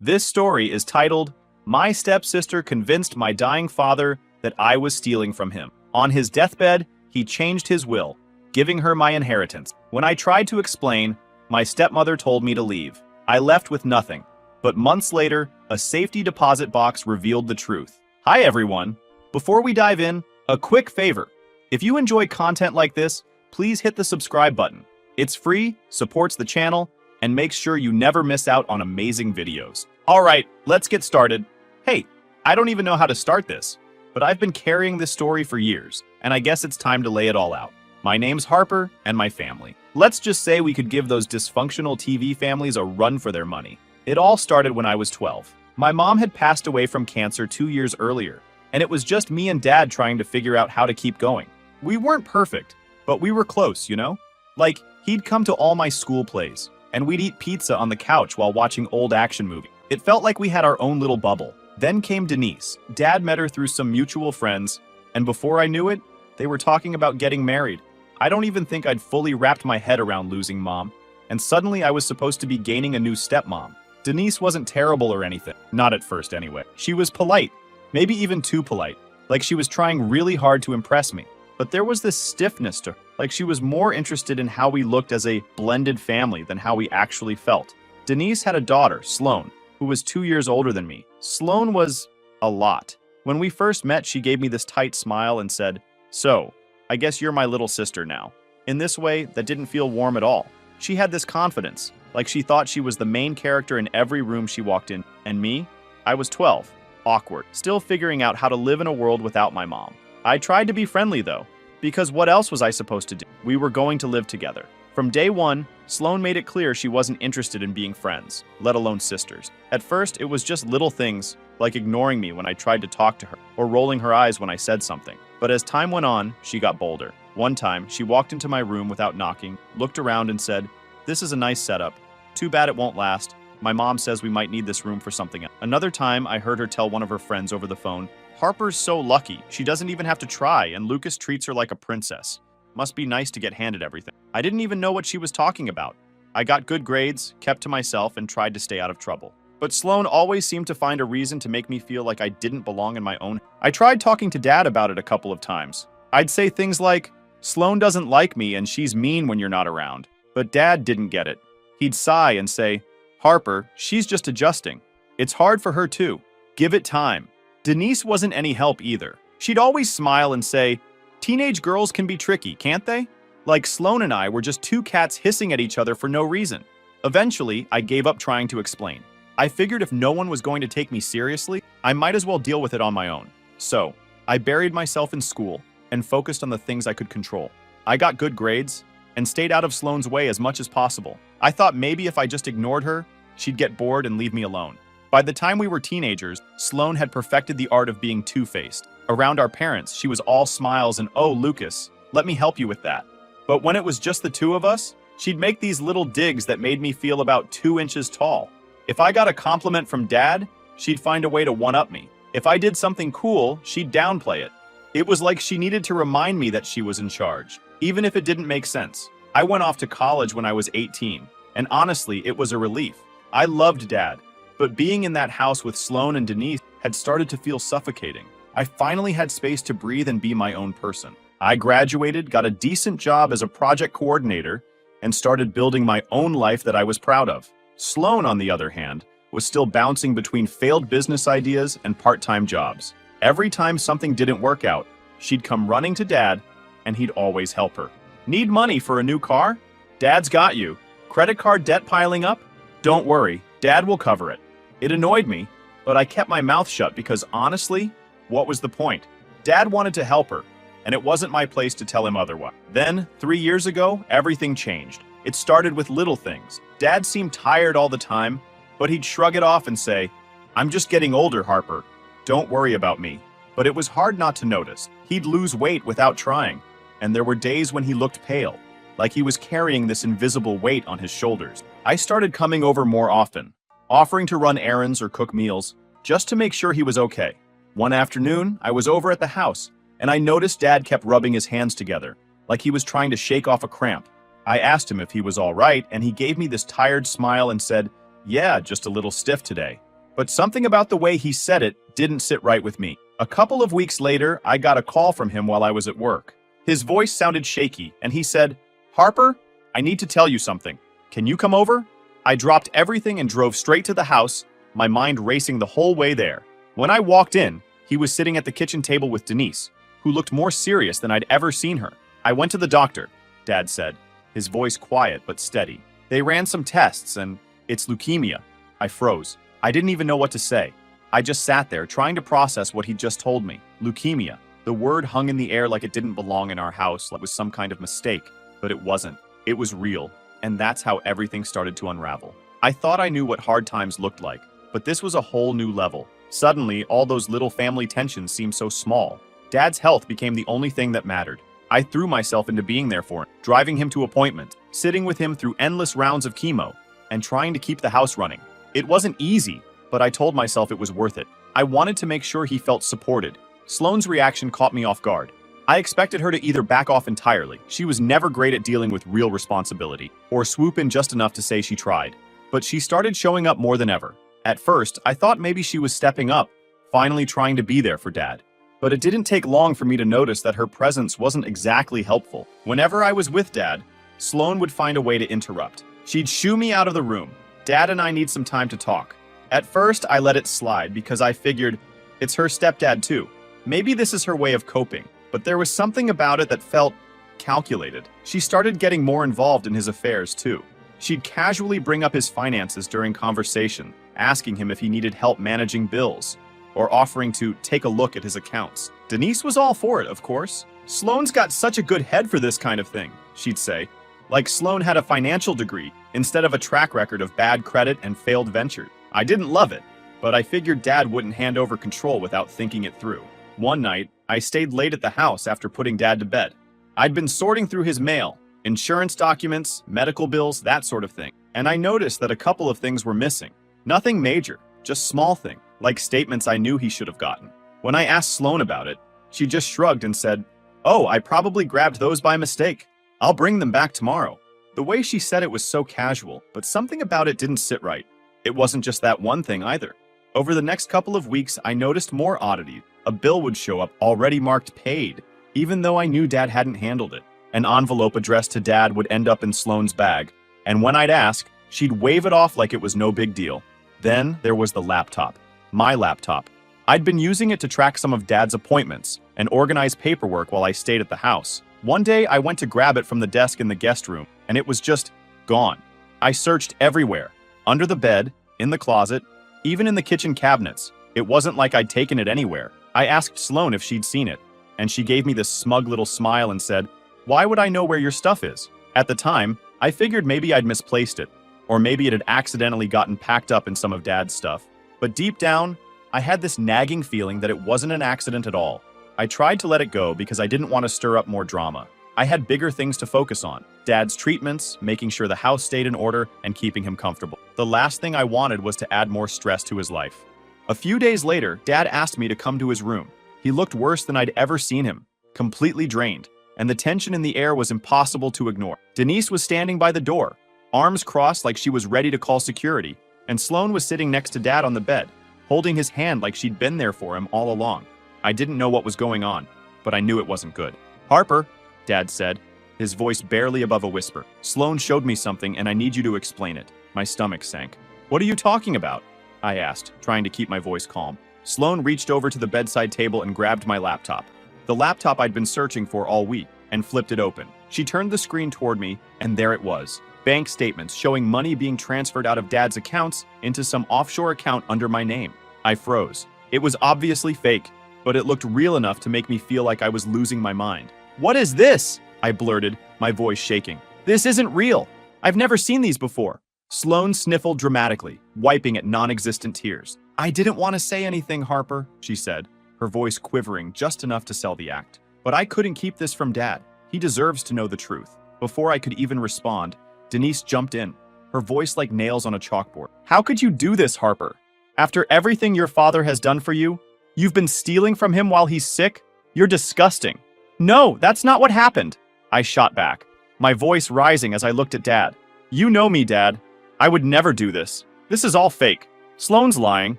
This story is titled, My Stepsister Convinced My Dying Father That I Was Stealing from Him. On his deathbed, he changed his will, giving her my inheritance. When I tried to explain, my stepmother told me to leave. I left with nothing. But months later, a safety deposit box revealed the truth. Hi everyone! Before we dive in, a quick favor. If you enjoy content like this, please hit the subscribe button. It's free, supports the channel, and makes sure you never miss out on amazing videos. Alright, let's get started. Hey, I don't even know how to start this, but I've been carrying this story for years, and I guess it's time to lay it all out. My name's Harper, and my family. Let's just say we could give those dysfunctional TV families a run for their money. It all started when I was 12. My mom had passed away from cancer 2 years earlier, and it was just me and Dad trying to figure out how to keep going. We weren't perfect, but we were close, you know? Like, he'd come to all my school plays, and we'd eat pizza on the couch while watching old action movies. It felt like we had our own little bubble. Then came Denise. Dad met her through some mutual friends, and before I knew it, they were talking about getting married. I don't even think I'd fully wrapped my head around losing Mom, and suddenly I was supposed to be gaining a new stepmom. Denise wasn't terrible or anything. Not at first anyway. She was polite, maybe even too polite, like she was trying really hard to impress me. But there was this stiffness to her, like she was more interested in how we looked as a blended family than how we actually felt. Denise had a daughter, Sloane, who was 2 years older than me. Sloane was a lot. When we first met, she gave me this tight smile and said, "So, I guess you're my little sister now." In this way, that didn't feel warm at all. She had this confidence, like she thought she was the main character in every room she walked in. And me? I was 12, awkward, still figuring out how to live in a world without my mom. I tried to be friendly though, because what else was I supposed to do? We were going to live together. From day one, Sloane made it clear she wasn't interested in being friends, let alone sisters. At first, it was just little things, like ignoring me when I tried to talk to her, or rolling her eyes when I said something. But as time went on, she got bolder. One time, she walked into my room without knocking, looked around and said, "This is a nice setup. Too bad it won't last. My mom says we might need this room for something else." Another time, I heard her tell one of her friends over the phone, "Harper's so lucky. She doesn't even have to try, and Lucas treats her like a princess. Must be nice to get handed everything." I didn't even know what she was talking about. I got good grades, kept to myself, and tried to stay out of trouble. But Sloane always seemed to find a reason to make me feel like I didn't belong in my own. I tried talking to Dad about it a couple of times. I'd say things like, "Sloane doesn't like me and she's mean when you're not around." But Dad didn't get it. He'd sigh and say, "Harper, she's just adjusting. It's hard for her too. Give it time." Denise wasn't any help either. She'd always smile and say, "Teenage girls can be tricky, can't they?" Like Sloane and I were just two cats hissing at each other for no reason. Eventually, I gave up trying to explain. I figured if no one was going to take me seriously, I might as well deal with it on my own. So, I buried myself in school and focused on the things I could control. I got good grades and stayed out of Sloane's way as much as possible. I thought maybe if I just ignored her, she'd get bored and leave me alone. By the time we were teenagers, Sloane had perfected the art of being two-faced. Around our parents, she was all smiles and, "Oh, Lucas, let me help you with that." But when it was just the two of us, she'd make these little digs that made me feel about 2 inches tall. If I got a compliment from Dad, she'd find a way to one-up me. If I did something cool, she'd downplay it. It was like she needed to remind me that she was in charge, even if it didn't make sense. I went off to college when I was 18, and honestly, it was a relief. I loved Dad, but being in that house with Sloane and Denise had started to feel suffocating. I finally had space to breathe and be my own person. I graduated, got a decent job as a project coordinator, and started building my own life that I was proud of. Sloane, on the other hand, was still bouncing between failed business ideas and part-time jobs. Every time something didn't work out, she'd come running to Dad, and he'd always help her. "Need money for a new car? Dad's got you. Credit card debt piling up? Don't worry, Dad will cover it." It annoyed me, but I kept my mouth shut because honestly, what was the point? Dad wanted to help her, and it wasn't my place to tell him otherwise. Then, 3 years ago, everything changed. It started with little things. Dad seemed tired all the time, but he'd shrug it off and say, "I'm just getting older, Harper. Don't worry about me." But it was hard not to notice. He'd lose weight without trying, and there were days when he looked pale, like he was carrying this invisible weight on his shoulders. I started coming over more often, offering to run errands or cook meals, just to make sure he was okay. One afternoon, I was over at the house, and I noticed Dad kept rubbing his hands together, like he was trying to shake off a cramp. I asked him if he was all right, and he gave me this tired smile and said, Yeah, just a little stiff today. But something about the way he said it didn't sit right with me. A couple of weeks later, I got a call from him while I was at work. His voice sounded shaky, and he said, "Harper, I need to tell you something. Can you come over?" I dropped everything and drove straight to the house, my mind racing the whole way there. When I walked in, he was sitting at the kitchen table with Denise, who looked more serious than I'd ever seen her. "I went to the doctor," Dad said, his voice quiet but steady. "They ran some tests and it's leukemia." I froze. I didn't even know what to say. I just sat there trying to process what he'd just told me. Leukemia. The word hung in the air like it didn't belong in our house, like it was some kind of mistake. But it wasn't. It was real. And that's how everything started to unravel. I thought I knew what hard times looked like, but this was a whole new level. Suddenly, all those little family tensions seemed so small. Dad's health became the only thing that mattered. I threw myself into being there for him, driving him to appointments, sitting with him through endless rounds of chemo, and trying to keep the house running. It wasn't easy, but I told myself it was worth it. I wanted to make sure he felt supported. Sloane's reaction caught me off guard. I expected her to either back off entirely, she was never great at dealing with real responsibility, or swoop in just enough to say she tried. But she started showing up more than ever. At first, I thought maybe she was stepping up, finally trying to be there for Dad. But it didn't take long for me to notice that her presence wasn't exactly helpful. Whenever I was with Dad, Sloane would find a way to interrupt. She'd shoo me out of the room. "Dad and I need some time to talk." At first, I let it slide because I figured it's her stepdad too. Maybe this is her way of coping, but there was something about it that felt calculated. She started getting more involved in his affairs too. She'd casually bring up his finances during conversation, asking him if he needed help managing bills, or offering to take a look at his accounts. Denise was all for it, of course. "Sloane's got such a good head for this kind of thing," she'd say. Like Sloane had a financial degree instead of a track record of bad credit and failed ventures. I didn't love it, but I figured Dad wouldn't hand over control without thinking it through. One night, I stayed late at the house after putting Dad to bed. I'd been sorting through his mail, insurance documents, medical bills, that sort of thing, and I noticed that a couple of things were missing. Nothing major, just small things, like statements I knew he should have gotten. When I asked Sloane about it, she just shrugged and said, "Oh, I probably grabbed those by mistake. I'll bring them back tomorrow." The way she said it was so casual, but something about it didn't sit right. It wasn't just that one thing either. Over the next couple of weeks, I noticed more oddities. A bill would show up already marked paid, even though I knew Dad hadn't handled it. An envelope addressed to Dad would end up in Sloane's bag, and when I'd ask, she'd wave it off like it was no big deal. Then there was the laptop. My laptop. I'd been using it to track some of Dad's appointments and organize paperwork while I stayed at the house. One day, I went to grab it from the desk in the guest room, and it was just gone. I searched everywhere. Under the bed, in the closet, even in the kitchen cabinets. It wasn't like I'd taken it anywhere. I asked Sloane if she'd seen it, and she gave me this smug little smile and said, "Why would I know where your stuff is?" At the time, I figured maybe I'd misplaced it, or maybe it had accidentally gotten packed up in some of Dad's stuff. But deep down, I had this nagging feeling that it wasn't an accident at all. I tried to let it go because I didn't want to stir up more drama. I had bigger things to focus on. Dad's treatments, making sure the house stayed in order, and keeping him comfortable. The last thing I wanted was to add more stress to his life. A few days later, Dad asked me to come to his room. He looked worse than I'd ever seen him, completely drained, and the tension in the air was impossible to ignore. Denise was standing by the door, arms crossed like she was ready to call security, and Sloane was sitting next to Dad on the bed, holding his hand like she'd been there for him all along. I didn't know what was going on, but I knew it wasn't good. "Harper," Dad said, his voice barely above a whisper. "Sloane showed me something and I need you to explain it." My stomach sank. "What are you talking about?" I asked, trying to keep my voice calm. Sloane reached over to the bedside table and grabbed my laptop. The laptop I'd been searching for all week, and flipped it open. She turned the screen toward me, and there it was. Bank statements showing money being transferred out of Dad's accounts into some offshore account under my name. I froze. It was obviously fake, but it looked real enough to make me feel like I was losing my mind. "What is this?" I blurted, my voice shaking. "This isn't real. I've never seen these before." Sloane sniffled dramatically, wiping at non-existent tears. "I didn't want to say anything, Harper," she said, her voice quivering just enough to sell the act. "But I couldn't keep this from Dad. He deserves to know the truth." Before I could even respond, Denise jumped in, her voice like nails on a chalkboard. "How could you do this, Harper? After everything your father has done for you? You've been stealing from him while he's sick? You're disgusting." "No, that's not what happened," I shot back, my voice rising as I looked at Dad. "You know me, Dad. I would never do this. This is all fake. Sloane's lying.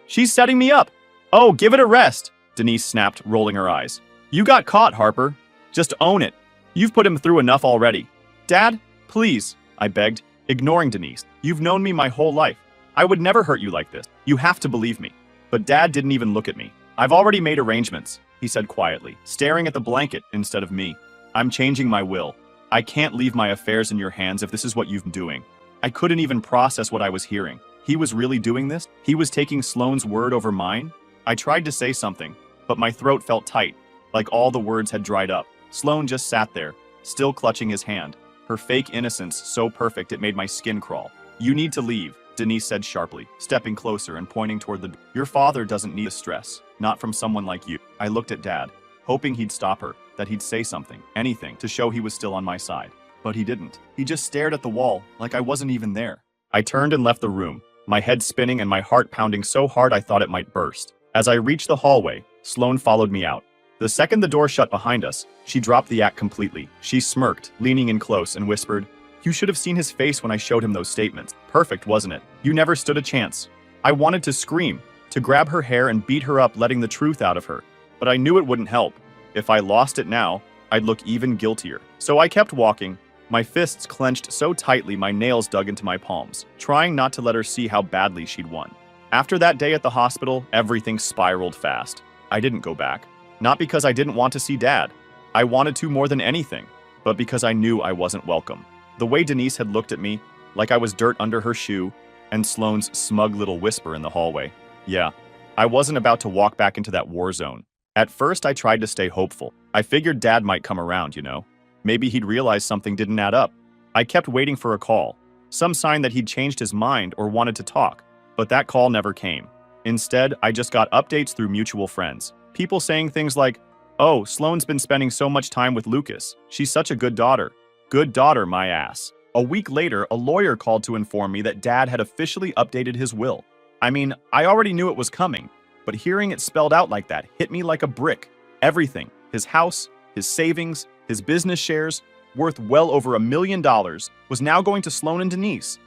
She's setting me up. Oh, give it a rest, Denise snapped, rolling her eyes. You got caught, Harper. Just own it. You've put him through enough already. Dad, please, I begged, ignoring Denise. You've known me my whole life. I would never hurt you like this. You have to believe me. But Dad didn't even look at me. I've already made arrangements, he said quietly, staring at the blanket instead of me. I'm changing my will. I can't leave my affairs in your hands if this is what you've been doing. I couldn't even process what I was hearing. He was really doing this? He was taking Sloane's word over mine? I tried to say something, but my throat felt tight, like all the words had dried up. Sloane just sat there, still clutching his hand, her fake innocence so perfect it made my skin crawl. You need to leave, Denise said sharply, stepping closer and pointing toward the door. Your father doesn't need the stress, not from someone like you. I looked at Dad, hoping he'd stop her, that he'd say something, anything, to show he was still on my side. But he didn't. He just stared at the wall, like I wasn't even there. I turned and left the room, my head spinning and my heart pounding so hard I thought it might burst. As I reached the hallway, Sloane followed me out. The second the door shut behind us, she dropped the act completely. She smirked, leaning in close, and whispered, You should have seen his face when I showed him those statements. Perfect, wasn't it? You never stood a chance. I wanted to scream, to grab her hair and beat her up, letting the truth out of her. But I knew it wouldn't help. If I lost it now, I'd look even guiltier. So I kept walking, my fists clenched so tightly my nails dug into my palms, trying not to let her see how badly she'd won. After that day at the hospital, everything spiraled fast. I didn't go back. Not because I didn't want to see Dad. I wanted to more than anything, but because I knew I wasn't welcome. The way Denise had looked at me, like I was dirt under her shoe, and Sloane's smug little whisper in the hallway. Yeah, I wasn't about to walk back into that war zone. At first, I tried to stay hopeful. I figured Dad might come around, you know. Maybe he'd realize something didn't add up. I kept waiting for a call, some sign that he'd changed his mind or wanted to talk, but that call never came. Instead, I just got updates through mutual friends. People saying things like, Oh, Sloane's been spending so much time with Lucas. She's such a good daughter. Good daughter, my ass. A week later, a lawyer called to inform me that Dad had officially updated his will. I mean, I already knew it was coming, but hearing it spelled out like that hit me like a brick. Everything, his house, his savings, his business shares, worth well over $1 million, was now going to Sloane and Denise.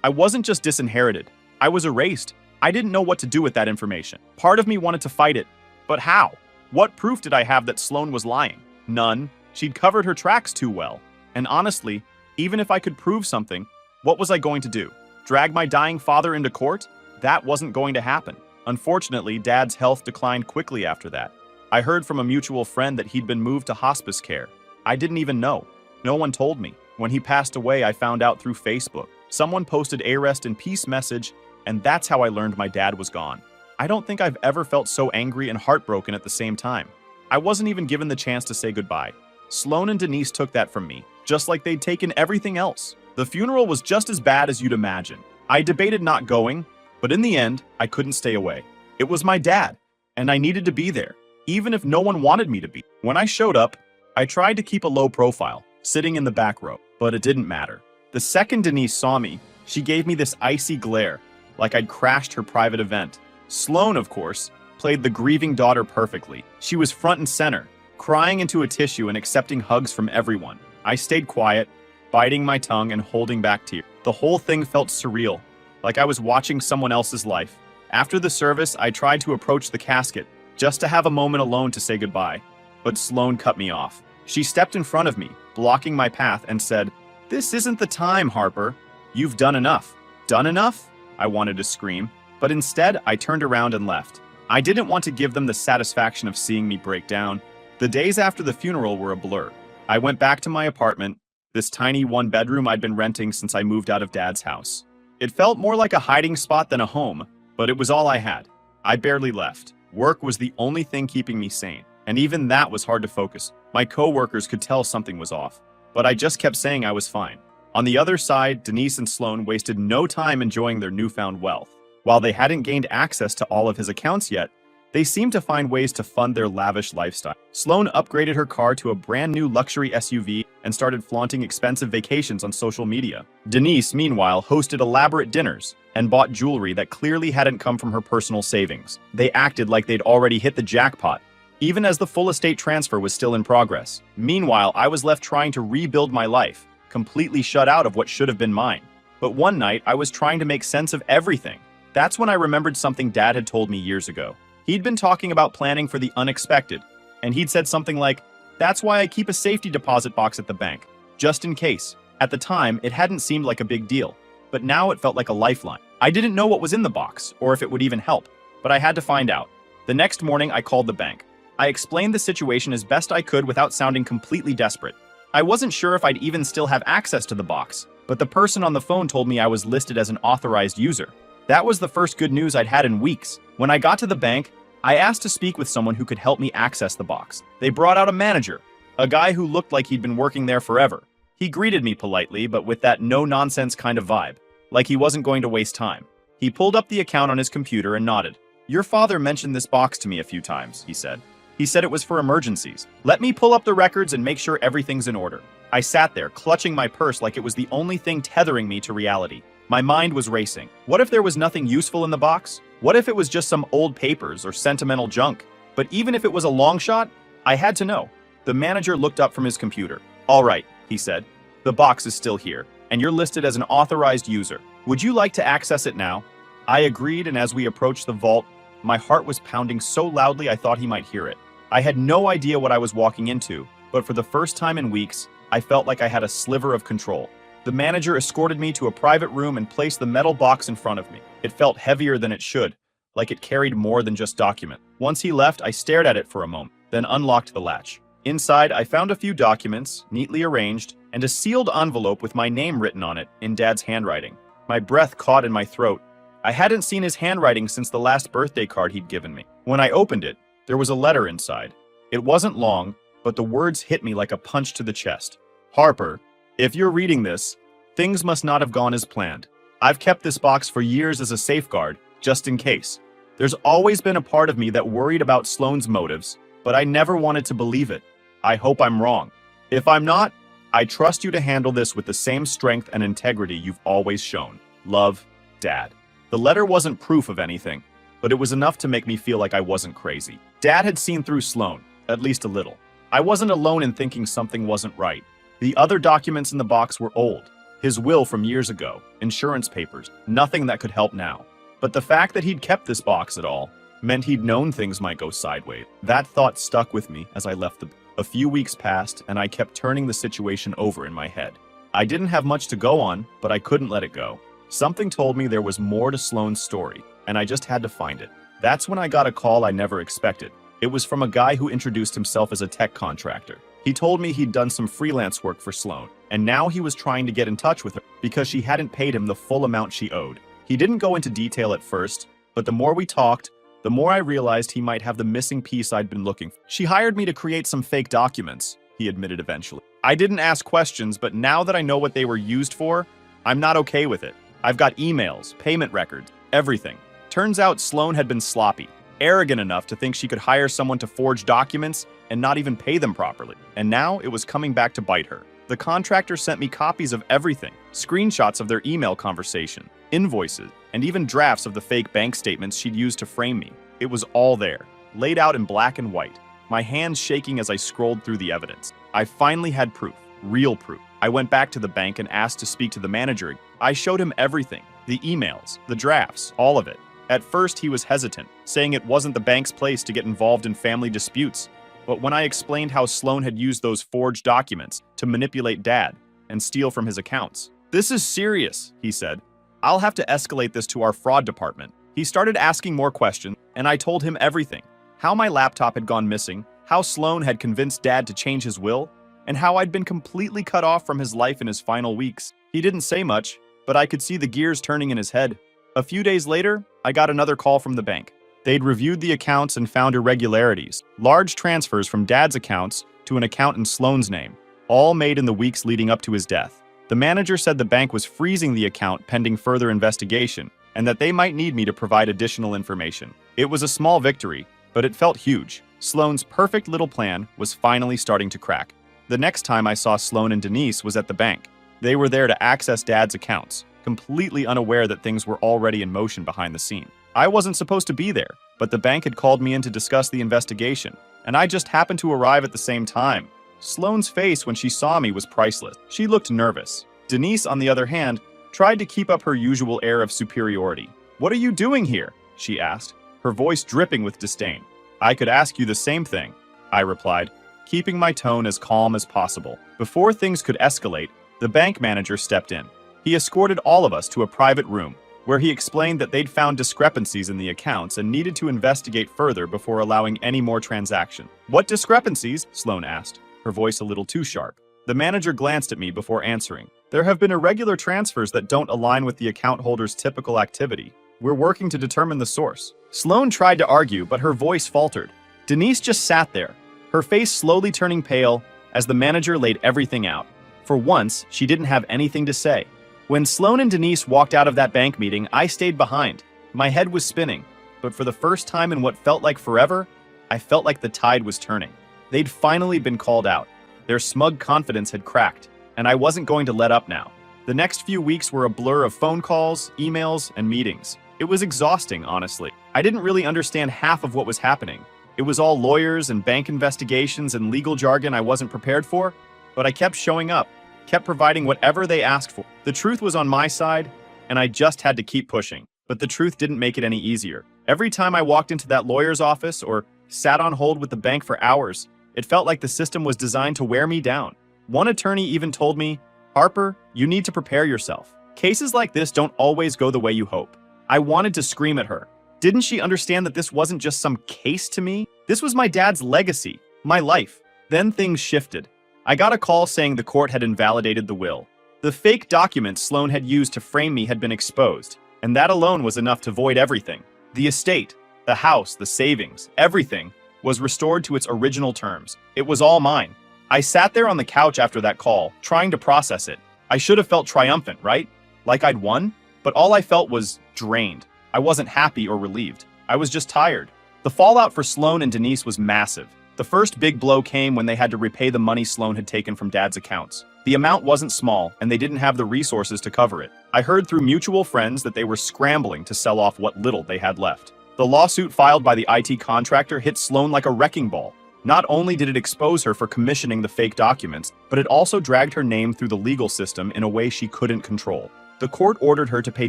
I wasn't just disinherited. I was erased. I didn't know what to do with that information. Part of me wanted to fight it. But how? What proof did I have that Sloane was lying? None. She'd covered her tracks too well. And honestly, even if I could prove something, what was I going to do? Drag my dying father into court? That wasn't going to happen. Unfortunately, Dad's health declined quickly after that. I heard from a mutual friend that he'd been moved to hospice care. I didn't even know. No one told me. When he passed away, I found out through Facebook. Someone posted a rest in peace message, and that's how I learned my dad was gone. I don't think I've ever felt so angry and heartbroken at the same time. I wasn't even given the chance to say goodbye. Sloane and Denise took that from me, just like they'd taken everything else. The funeral was just as bad as you'd imagine. I debated not going, but in the end, I couldn't stay away. It was my dad, and I needed to be there, even if no one wanted me to be. When I showed up, I tried to keep a low profile, sitting in the back row, but it didn't matter. The second Denise saw me, she gave me this icy glare, like I'd crashed her private event. Sloane, of course, played the grieving daughter perfectly. She was front and center, crying into a tissue and accepting hugs from everyone. I stayed quiet, biting my tongue and holding back tears. The whole thing felt surreal, like I was watching someone else's life. After the service, I tried to approach the casket, just to have a moment alone to say goodbye. But Sloane cut me off. She stepped in front of me, blocking my path, and said, "This isn't the time, Harper. You've done enough." Done enough? I wanted to scream, but instead I turned around and left. I didn't want to give them the satisfaction of seeing me break down. The days after the funeral were a blur. I went back to my apartment, this tiny one-bedroom I'd been renting since I moved out of Dad's house. It felt more like a hiding spot than a home, but it was all I had. I barely left. Work was the only thing keeping me sane, and even that was hard to focus. My coworkers could tell something was off, but I just kept saying I was fine. On the other side, Denise and Sloane wasted no time enjoying their newfound wealth. While they hadn't gained access to all of his accounts yet, they seemed to find ways to fund their lavish lifestyle. Sloane upgraded her car to a brand new luxury SUV and started flaunting expensive vacations on social media. Denise, meanwhile, hosted elaborate dinners and bought jewelry that clearly hadn't come from her personal savings. They acted like they'd already hit the jackpot, even as the full estate transfer was still in progress. Meanwhile, I was left trying to rebuild my life, completely shut out of what should have been mine. But one night, I was trying to make sense of everything. That's when I remembered something Dad had told me years ago. He'd been talking about planning for the unexpected, and he'd said something like, "That's why I keep a safety deposit box at the bank, just in case." At the time, it hadn't seemed like a big deal, but now it felt like a lifeline. I didn't know what was in the box, or if it would even help, but I had to find out. The next morning, I called the bank. I explained the situation as best I could without sounding completely desperate. I wasn't sure if I'd even still have access to the box, but the person on the phone told me I was listed as an authorized user. That was the first good news I'd had in weeks. When I got to the bank, I asked to speak with someone who could help me access the box. They brought out a manager, a guy who looked like he'd been working there forever. He greeted me politely, but with that no-nonsense kind of vibe, like he wasn't going to waste time. He pulled up the account on his computer and nodded. "Your father mentioned this box to me a few times," he said. "He said it was for emergencies. Let me pull up the records and make sure everything's in order." I sat there, clutching my purse like it was the only thing tethering me to reality. My mind was racing. What if there was nothing useful in the box? What if it was just some old papers or sentimental junk? But even if it was a long shot, I had to know. The manager looked up from his computer. "All right," he said. "The box is still here, and you're listed as an authorized user. Would you like to access it now?" I agreed, and as we approached the vault, my heart was pounding so loudly I thought he might hear it. I had no idea what I was walking into, but for the first time in weeks, I felt like I had a sliver of control. The manager escorted me to a private room and placed the metal box in front of me. It felt heavier than it should, like it carried more than just documents. Once he left, I stared at it for a moment, then unlocked the latch. Inside, I found a few documents, neatly arranged, and a sealed envelope with my name written on it in Dad's handwriting. My breath caught in my throat. I hadn't seen his handwriting since the last birthday card he'd given me. When I opened it, there was a letter inside. It wasn't long, but the words hit me like a punch to the chest. "Harper, if you're reading this, things must not have gone as planned. I've kept this box for years as a safeguard, just in case. There's always been a part of me that worried about Sloane's motives, but I never wanted to believe it. I hope I'm wrong. If I'm not, I trust you to handle this with the same strength and integrity you've always shown. Love, Dad." The letter wasn't proof of anything, but it was enough to make me feel like I wasn't crazy. Dad had seen through Sloane, at least a little. I wasn't alone in thinking something wasn't right. The other documents in the box were old. His will from years ago, insurance papers, nothing that could help now. But the fact that he'd kept this box at all meant he'd known things might go sideways. That thought stuck with me as I left the... A few weeks passed, and I kept turning the situation over in my head. I didn't have much to go on, but I couldn't let it go. Something told me there was more to Sloane's story, and I just had to find it. That's when I got a call I never expected. It was from a guy who introduced himself as a tech contractor. He told me he'd done some freelance work for Sloane, and now he was trying to get in touch with her because she hadn't paid him the full amount she owed. He didn't go into detail at first, but the more we talked, the more I realized he might have the missing piece I'd been looking for. "She hired me to create some fake documents," he admitted eventually. "I didn't ask questions, but now that I know what they were used for, I'm not okay with it. I've got emails, payment records, everything." Turns out Sloane had been sloppy, arrogant enough to think she could hire someone to forge documents and not even pay them properly. And now it was coming back to bite her. The contractor sent me copies of everything, screenshots of their email conversation, invoices, and even drafts of the fake bank statements she'd used to frame me. It was all there, laid out in black and white, my hands shaking as I scrolled through the evidence. I finally had proof, real proof. I went back to the bank and asked to speak to the manager. I showed him everything, the emails, the drafts, all of it. At first, he was hesitant, saying it wasn't the bank's place to get involved in family disputes. But when I explained how Sloane had used those forged documents to manipulate Dad and steal from his accounts, "This is serious," he said. "I'll have to escalate this to our fraud department." He started asking more questions, and I told him everything. How my laptop had gone missing, how Sloane had convinced Dad to change his will, and how I'd been completely cut off from his life in his final weeks. He didn't say much, but I could see the gears turning in his head. A few days later, I got another call from the bank. They'd reviewed the accounts and found irregularities, large transfers from Dad's accounts to an account in Sloane's name, all made in the weeks leading up to his death. The manager said the bank was freezing the account pending further investigation, and that they might need me to provide additional information. It was a small victory, but it felt huge. Sloane's perfect little plan was finally starting to crack. The next time I saw Sloane and Denise was at the bank. They were there to access Dad's accounts, completely unaware that things were already in motion behind the scene. I wasn't supposed to be there, but the bank had called me in to discuss the investigation, and I just happened to arrive at the same time. Sloane's face when she saw me was priceless. She looked nervous. Denise, on the other hand, tried to keep up her usual air of superiority. "What are you doing here?" she asked, her voice dripping with disdain. "I could ask you the same thing," I replied, keeping my tone as calm as possible. Before things could escalate, the bank manager stepped in. He escorted all of us to a private room, where he explained that they'd found discrepancies in the accounts and needed to investigate further before allowing any more transaction. "What discrepancies?" Sloan asked, her voice a little too sharp. The manager glanced at me before answering. "There have been irregular transfers that don't align with the account holder's typical activity. We're working to determine the source." Sloan tried to argue, but her voice faltered. Denise just sat there, her face slowly turning pale as the manager laid everything out. For once, she didn't have anything to say. When Sloan and Denise walked out of that bank meeting, I stayed behind. My head was spinning, but for the first time in what felt like forever, I felt like the tide was turning. They'd finally been called out. Their smug confidence had cracked, and I wasn't going to let up now. The next few weeks were a blur of phone calls, emails, and meetings. It was exhausting, honestly. I didn't really understand half of what was happening. It was all lawyers and bank investigations and legal jargon I wasn't prepared for, but I kept showing up, kept providing whatever they asked for. The truth was on my side, and I just had to keep pushing. But the truth didn't make it any easier. Every time I walked into that lawyer's office or sat on hold with the bank for hours, it felt like the system was designed to wear me down. One attorney even told me, "Harper, you need to prepare yourself. Cases like this don't always go the way you hope." I wanted to scream at her. Didn't she understand that this wasn't just some case to me? This was my dad's legacy, my life. Then things shifted. I got a call saying the court had invalidated the will. The fake documents Sloan had used to frame me had been exposed, and that alone was enough to void everything. The estate, the house, the savings, everything was restored to its original terms. It was all mine. I sat there on the couch after that call, trying to process it. I should have felt triumphant, right? Like I'd won? But all I felt was drained. I wasn't happy or relieved. I was just tired. The fallout for Sloan and Denise was massive. The first big blow came when they had to repay the money Sloan had taken from Dad's accounts. The amount wasn't small, and they didn't have the resources to cover it. I heard through mutual friends that they were scrambling to sell off what little they had left. The lawsuit filed by the IT contractor hit Sloan like a wrecking ball. Not only did it expose her for commissioning the fake documents, but it also dragged her name through the legal system in a way she couldn't control. The court ordered her to pay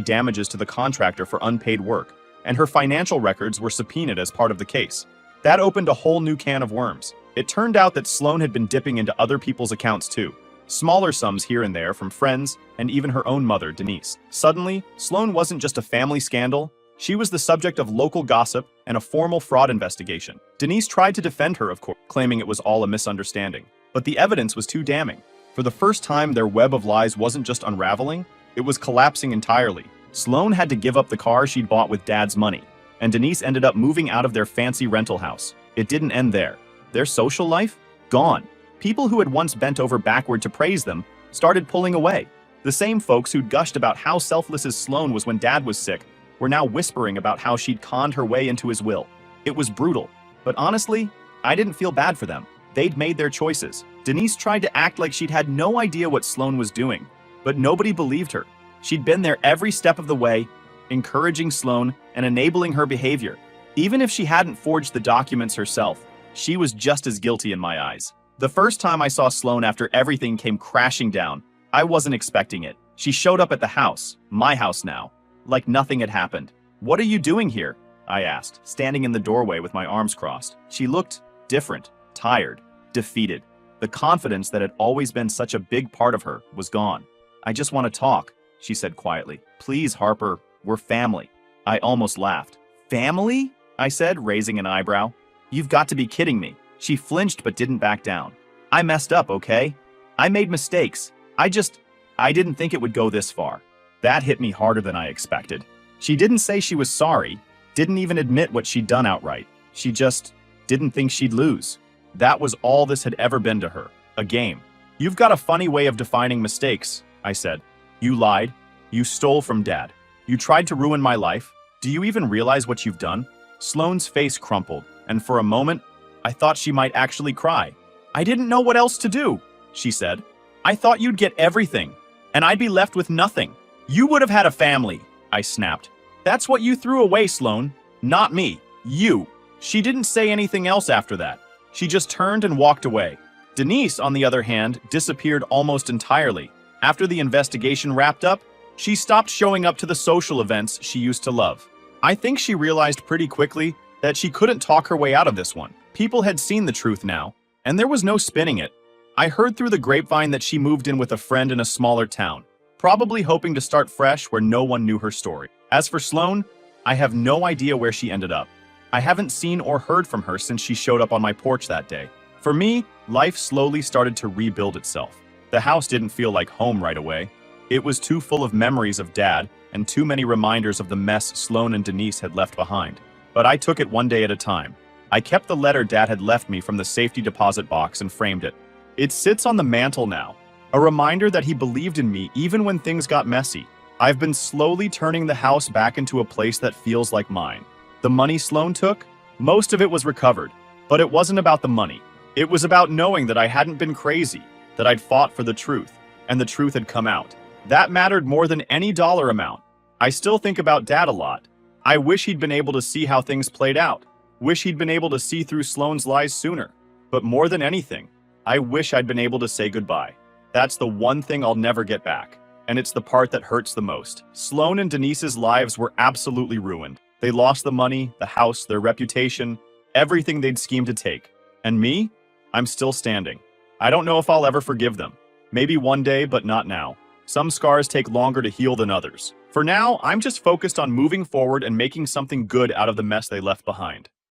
damages to the contractor for unpaid work, and her financial records were subpoenaed as part of the case. That opened a whole new can of worms. It turned out that Sloan had been dipping into other people's accounts too. Smaller sums here and there from friends, and even her own mother, Denise. Suddenly, Sloan wasn't just a family scandal. She was the subject of local gossip and a formal fraud investigation. Denise tried to defend her, of course, claiming it was all a misunderstanding. But the evidence was too damning. For the first time, their web of lies wasn't just unraveling, it was collapsing entirely. Sloan had to give up the car she'd bought with Dad's money, and Denise ended up moving out of their fancy rental house. It didn't end there. Their social life? Gone. People who had once bent over backward to praise them started pulling away. The same folks who'd gushed about how selfless as Sloan was when Dad was sick were now whispering about how she'd conned her way into his will. It was brutal, but honestly, I didn't feel bad for them. They'd made their choices. Denise tried to act like she'd had no idea what Sloan was doing, but nobody believed her. She'd been there every step of the way, encouraging Sloan and enabling her behavior. Even if she hadn't forged the documents herself, she was just as guilty in my eyes. The first time I saw Sloan after everything came crashing down, I wasn't expecting it. She showed up at the house, my house now, like nothing had happened. "What are you doing here?" I asked, standing in the doorway with my arms crossed. She looked different, tired, defeated. The confidence that had always been such a big part of her was gone. "I just want to talk," she said quietly. "Please, Harper, we're family." I almost laughed. "Family?" I said, raising an eyebrow. "You've got to be kidding me." She flinched but didn't back down. "I messed up, okay? I made mistakes. I didn't think it would go this far." That hit me harder than I expected. She didn't say she was sorry, didn't even admit what she'd done outright. She just didn't think she'd lose. That was all this had ever been to her, a game. "You've got a funny way of defining mistakes," I said. "You lied. You stole from Dad. You tried to ruin my life. Do you even realize what you've done?" Sloane's face crumpled, and for a moment, I thought she might actually cry. "I didn't know what else to do," she said. "I thought you'd get everything, and I'd be left with nothing." "You would have had a family," I snapped. "That's what you threw away, Sloan. Not me. You." She didn't say anything else after that. She just turned and walked away. Denise, on the other hand, disappeared almost entirely. After the investigation wrapped up, She stopped showing up to the social events she used to love. I think she realized pretty quickly that she couldn't talk her way out of this one. People had seen the truth now, and there was no spinning it. I heard through the grapevine that she moved in with a friend in a smaller town, probably hoping to start fresh where no one knew her story. As for Sloane, I have no idea where she ended up. I haven't seen or heard from her since she showed up on my porch that day. For me, life slowly started to rebuild itself. The house didn't feel like home right away. It was too full of memories of Dad and too many reminders of the mess Sloane and Denise had left behind. But I took it one day at a time. I kept the letter Dad had left me from the safety deposit box and framed it. It sits on the mantle now, a reminder that he believed in me even when things got messy. I've been slowly turning the house back into a place that feels like mine. The money Sloane took? Most of it was recovered, but it wasn't about the money. It was about knowing that I hadn't been crazy, that I'd fought for the truth, and the truth had come out. That mattered more than any dollar amount. I still think about Dad a lot. I wish he'd been able to see how things played out. Wish he'd been able to see through Sloane's lies sooner. But more than anything, I wish I'd been able to say goodbye. That's the one thing I'll never get back. And it's the part that hurts the most. Sloane and Denise's lives were absolutely ruined. They lost the money, the house, their reputation, everything they'd schemed to take. And me? I'm still standing. I don't know if I'll ever forgive them. Maybe one day, but not now. Some scars take longer to heal than others. For now, I'm just focused on moving forward and making something good out of the mess they left behind.